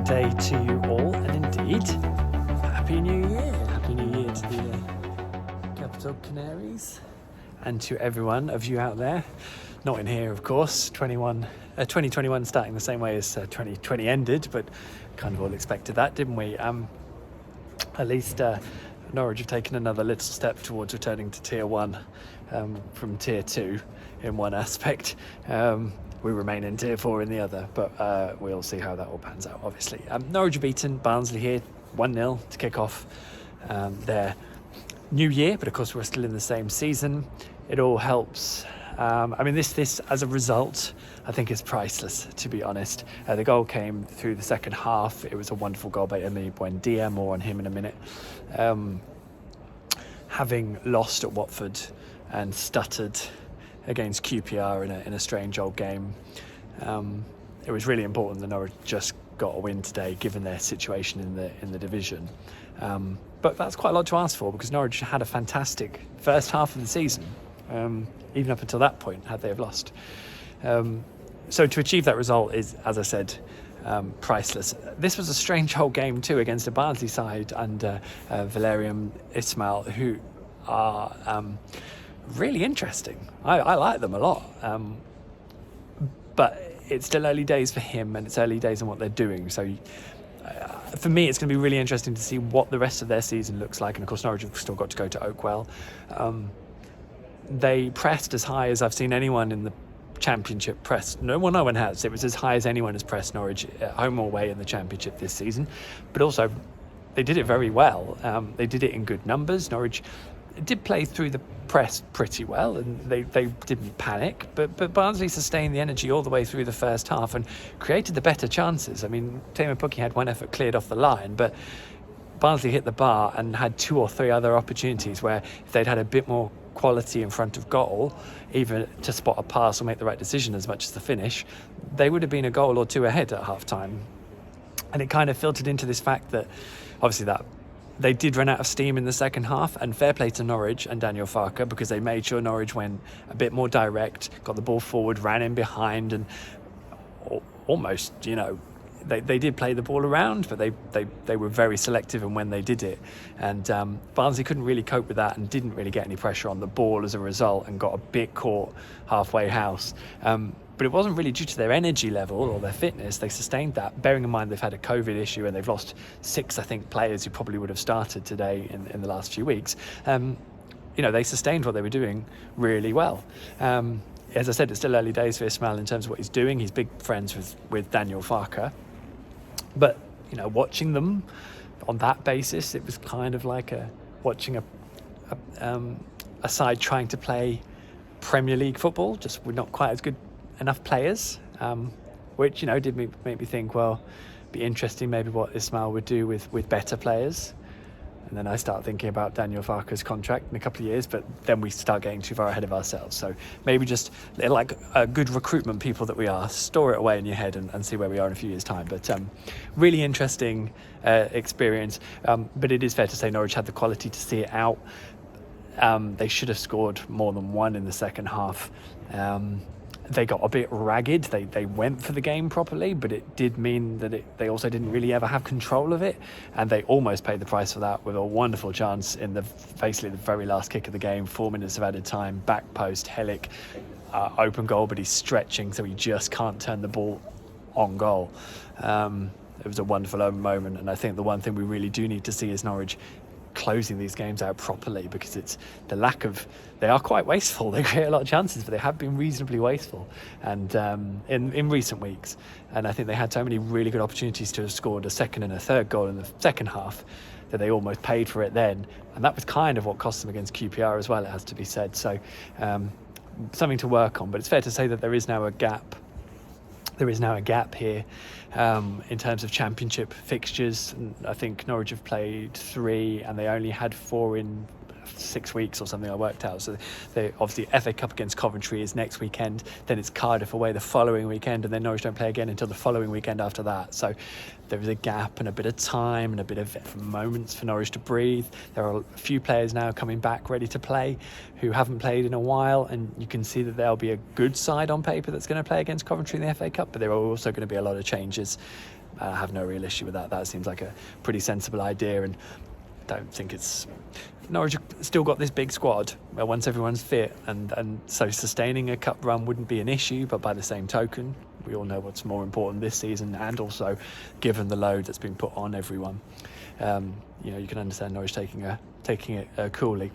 day to you all, and indeed, Happy New Year. Happy New Year to the Capital Canaries and to everyone of you out there. Not in here, of course. 2021 starting the same way as 2020 ended, but kind of all expected that, didn't we? At least Norwich have taken another little step towards returning to Tier 1 from Tier 2 in one aspect. We remain in Tier 4 in the other, but we'll see how that all pans out, obviously. Norwich have beaten Barnsley here 1-0 to kick off their new year, but of course we're still in the same season. It all helps. This as a result, I think is priceless, to be honest. The goal came through the second half. It was a wonderful goal by Emi Buendia, more on him in a minute. Having lost at Watford and stuttered against QPR in a strange old game, it was really important that Norwich just got a win today, given their situation in the division. But that's quite a lot to ask for, because Norwich had a fantastic first half of the season, even up until that point, had they have lost. So to achieve that result is, as I said, priceless. This was a strange whole game too, against a Barnsley side under Valerian Ismail, who are really interesting. I like them a lot, but it's still early days for him, and it's early days in what they're doing. So for me, it's going to be really interesting to see what the rest of their season looks like. And of course, Norwich have still got to go to Oakwell. They pressed as high as I've seen anyone in the Championship press. No one has. It was as high as anyone has pressed Norwich at home or away in the Championship this season. But also, they did it very well. They did it in good numbers. Norwich did play through the press pretty well, and they didn't panic. But Barnsley sustained the energy all the way through the first half and created the better chances. I mean, Emi Buendia had one effort cleared off the line, but Barnsley hit the bar and had two or three other opportunities where if they'd had a bit more quality in front of goal, even to spot a pass or make the right decision as much as the finish, they would have been a goal or two ahead at half time. And it kind of filtered into this fact that obviously that they did run out of steam in the second half, and fair play to Norwich and Daniel Farke, because they made sure Norwich went a bit more direct, got the ball forward, ran in behind, and almost, they did play the ball around, but they were very selective in when they did it. And Barnsley couldn't really cope with that and didn't really get any pressure on the ball as a result, and got a bit caught halfway house. But it wasn't really due to their energy level or their fitness. They sustained that, bearing in mind they've had a COVID issue and they've lost 6, I think, players who probably would have started today in the last few weeks. They sustained what they were doing really well. As I said, it's still early days for Ismail in terms of what he's doing. He's big friends with Daniel Farke. But, watching them on that basis, it was kind of like watching a side trying to play Premier League football, just with not quite as good enough players, which, did make me think, well, be interesting maybe what Ismail would do with better players. And then I start thinking about Daniel Farke's contract in a couple of years, but then we start getting too far ahead of ourselves. So maybe just like good recruitment people that we are, store it away in your head and see where we are in a few years' time. But really interesting experience. But it is fair to say Norwich had the quality to see it out. They should have scored more than one in the second half. They got a bit ragged. They went for the game properly, but it did mean that they also didn't really ever have control of it, and they almost paid the price for that with a wonderful chance in basically the very last kick of the game, 4 minutes of added time, back post, Helic, open goal, but he's stretching, so he just can't turn the ball on goal. It was a wonderful moment, and I think the one thing we really do need to see is Norwich closing these games out properly, because it's the lack of, they are quite wasteful. They create a lot of chances, but they have been reasonably wasteful, and in recent weeks. And I think they had so many really good opportunities to have scored a second and a third goal in the second half that they almost paid for it then, and that was kind of what cost them against QPR as well, it has to be said. So something to work on, but it's fair to say that there is now a gap here in terms of Championship fixtures. And I think Norwich have played 3 and they only had 4 in 6 weeks or something I worked out. So they obviously FA Cup against Coventry is next weekend, then it's Cardiff away the following weekend, and then Norwich don't play again until the following weekend after that. So there is a gap and a bit of time and a bit of moments for Norwich to breathe. There are a few players now coming back ready to play who haven't played in a while, and you can see that there'll be a good side on paper that's going to play against Coventry in the FA Cup, but there are also going to be a lot of changes. I have no real issue with that. That seems like a pretty sensible idea, and don't think it's... Norwich have still got this big squad where once everyone's fit, and so sustaining a cup run wouldn't be an issue, but by the same token, we all know what's more important this season, and also given the load that's been put on everyone, you can understand Norwich taking it coolly.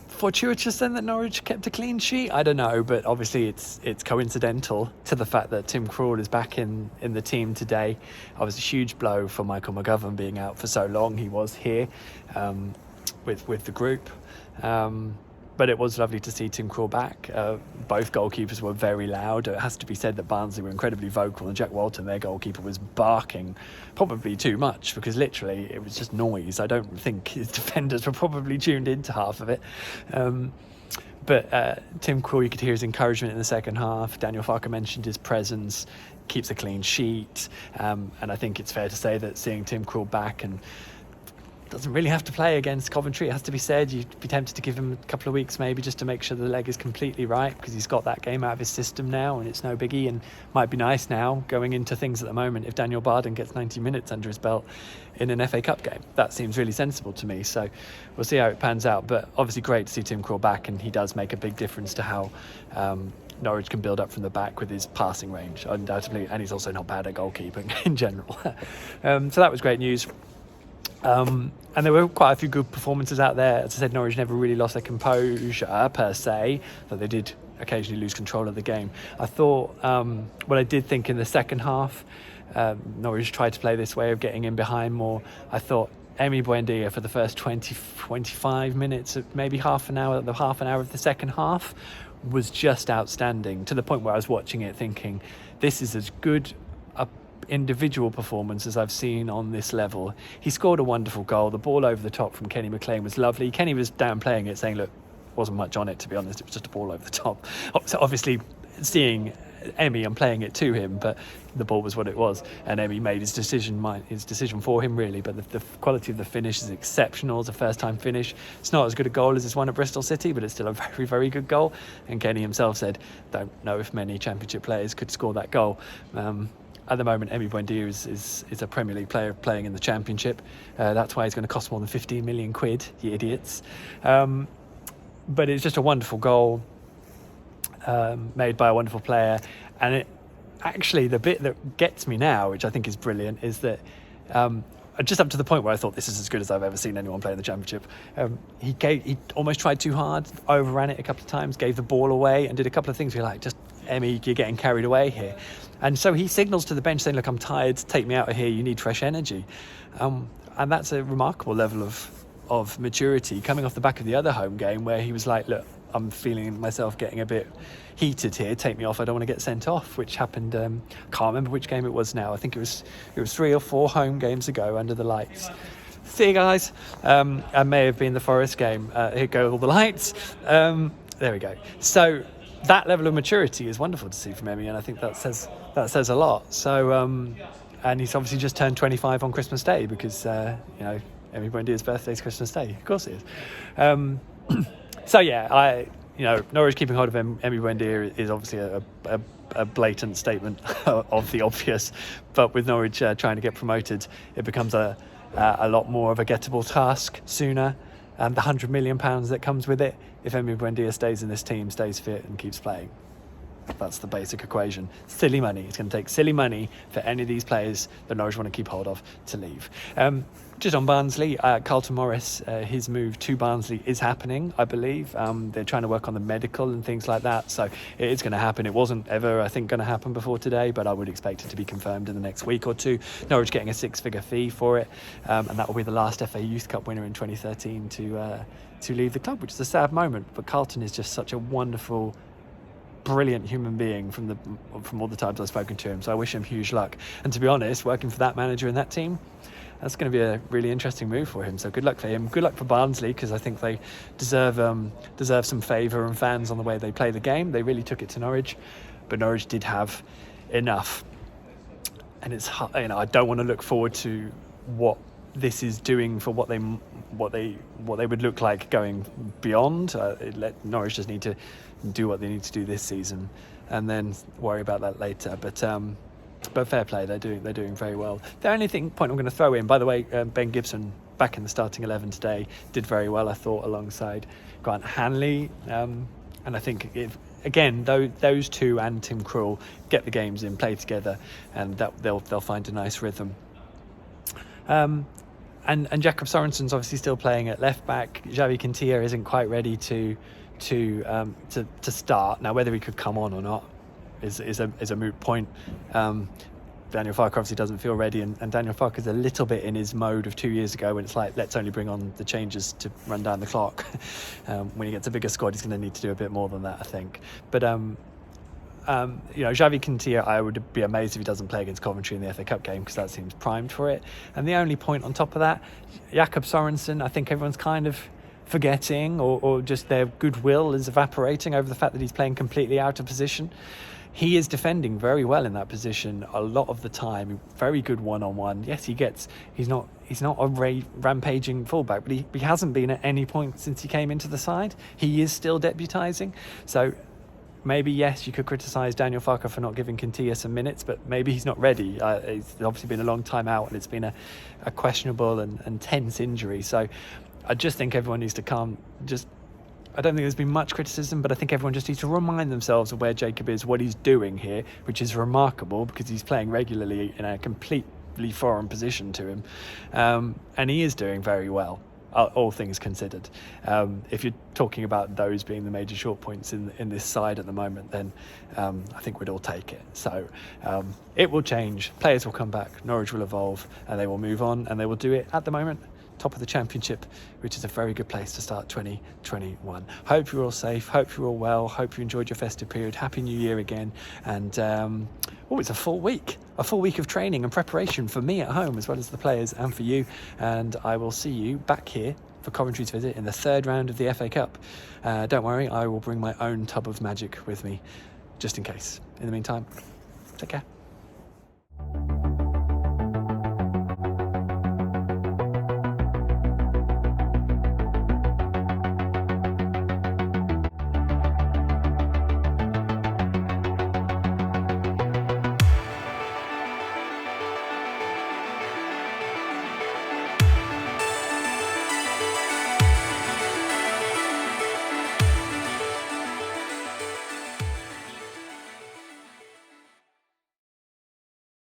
Fortuitous then that Norwich kept a clean sheet? I don't know, but obviously it's coincidental to the fact that Tim Krul is back in the team today. It was a huge blow for Michael McGovern being out for so long. He was here with the group. But it was lovely to see Tim Krul back. Both goalkeepers were very loud. It has to be said that Barnsley were incredibly vocal, and Jack Walton, their goalkeeper, was barking probably too much, because literally it was just noise. I don't think his defenders were probably tuned into half of it. But Tim Krul, you could hear his encouragement in the second half. Daniel Farke mentioned his presence, keeps a clean sheet. And I think it's fair to say that seeing Tim Krul back, and doesn't really have to play against Coventry, it has to be said. You'd be tempted to give him a couple of weeks maybe just to make sure the leg is completely right, because he's got that game out of his system now and it's no biggie, and might be nice now going into things at the moment if Daniel Barden gets 90 minutes under his belt in an FA Cup game. That seems really sensible to me, so we'll see how it pans out. But obviously great to see Tim Krul back, and he does make a big difference to how Norwich can build up from the back with his passing range, undoubtedly, and he's also not bad at goalkeeping in general. So that was great news. And there were quite a few good performances out there. As I said, Norwich never really lost their composure per se, but they did occasionally lose control of the game. I thought, what I did think in the second half, Norwich tried to play this way of getting in behind more. I thought Emi Buendia for the first 25 minutes, maybe half an hour of the second half, was just outstanding, to the point where I was watching it thinking, this is as good a individual performance as I've seen on this level. He scored a wonderful goal. The ball over the top from Kenny McLean was lovely. Kenny was downplaying it, saying, look, wasn't much on it, to be honest. It was just a ball over the top. So obviously seeing Emi and playing it to him, but the ball was what it was, and Emi made his decision for him, really. But the quality of the finish is exceptional. It's a first time finish. It's not as good a goal as this one at Bristol City, but it's still a very, very good goal. And Kenny himself said, don't know if many Championship players could score that goal. At the moment, Emi Buendia is a Premier League player playing in the Championship. That's why he's going to cost more than 15 million quid, you idiots. But it's just a wonderful goal made by a wonderful player. And it actually, the bit that gets me now, which I think is brilliant, is that just up to the point where I thought this is as good as I've ever seen anyone play in the Championship. He almost tried too hard, overran it a couple of times, gave the ball away, and did a couple of things where you're like, just Emi, you're getting carried away here. And so he signals to the bench saying, look, I'm tired, take me out of here, you need fresh energy. And that's a remarkable level of maturity, coming off the back of the other home game where he was like, look, I'm feeling myself getting a bit heated here, take me off, I don't want to get sent off, which happened, can't remember which game it was now. I think it was 3 or 4 home games ago under the lights. See you guys. I may have been the Forest game. Here go all the lights. There we go. So that level of maturity is wonderful to see from Emi, and I think that says a lot. So, and he's obviously just turned 25 on Christmas Day, because Emi Buendia's birthday is Christmas Day. Of course it is. So yeah, Norwich keeping hold of Emi Buendia is obviously a blatant statement of the obvious. But with Norwich trying to get promoted, it becomes a lot more of a gettable task sooner. The £100 million that comes with it, if Emi Buendia stays in this team, stays fit and keeps playing. That's the basic equation. Silly money. It's going to take silly money for any of these players that Norwich want to keep hold of to leave. Just on Barnsley, Carlton Morris, his move to Barnsley is happening, I believe. They're trying to work on the medical and things like that, so it is going to happen. It wasn't ever, I think, going to happen before today, but I would expect it to be confirmed in the next week or two. Norwich getting a 6-figure fee for it, and that will be the last FA Youth Cup winner in 2013 to leave the club, which is a sad moment. But Carlton is just such a wonderful, brilliant human being from all the times I've spoken to him, so I wish him huge luck. And to be honest, working for that manager in that team, that's going to be a really interesting move for him. So good luck for him. Good luck for Barnsley, because I think they deserve some favour and fans on the way they play the game. They really took it to Norwich, but Norwich did have enough. And it's, I don't want to look forward to what this is doing for what they would look like going beyond. Norwich just need to do what they need to do this season, and then worry about that later. But But fair play, they're doing very well. The only point I'm going to throw in, by the way, Ben Gibson back in the starting 11 today did very well, I thought, alongside Grant Hanley. And I think again, those two and Tim Krul get the games in, play together, and that they'll find a nice rhythm. And Jakob Sorensen's obviously still playing at left back. Xavi Quintilla isn't quite ready to start now. Whether he could come on or not is a moot point. Daniel Farke obviously doesn't feel ready, and Daniel Farke is a little bit in his mode of 2 years ago when it's like, let's only bring on the changes to run down the clock. When he gets a bigger squad, he's going to need to do a bit more than that, I think. But Xavi Quintilla, I would be amazed if he doesn't play against Coventry in the FA Cup game, because that seems primed for it. And the only point on top of that, Jakob Sorensen, I think everyone's kind of forgetting, or just their goodwill is evaporating over the fact that he's playing completely out of position. He is defending very well in that position a lot of the time. Very good one-on-one. Yes, he's not a rampaging fullback, but he hasn't been at any point since he came into the side. He is still debutising. So maybe, yes, you could criticise Daniel Farke for not giving Quintilla some minutes, but maybe he's not ready. It's obviously been a long time out, and it's been a questionable and tense injury. So I just think everyone needs to I don't think there's been much criticism, but I think everyone just needs to remind themselves of where Jacob is, what he's doing here, which is remarkable because he's playing regularly in a completely foreign position to him. And he is doing very well, all things considered. If you're talking about those being the major short points in this side at the moment, then I think we'd all take it. So it will change. Players will come back. Norwich will evolve, and they will move on, and they will do it at the moment top of the Championship, which is a very good place to start 2021. Hope you're all safe, hope you're all well, hope you enjoyed your festive period. Happy New Year again. And it's a full week of training and preparation for me at home, as well as the players and for you. And I will see you back here for Coventry's visit in the third round of the FA Cup. Don't worry, I will bring my own tub of magic with me, just in case. In the meantime, take care.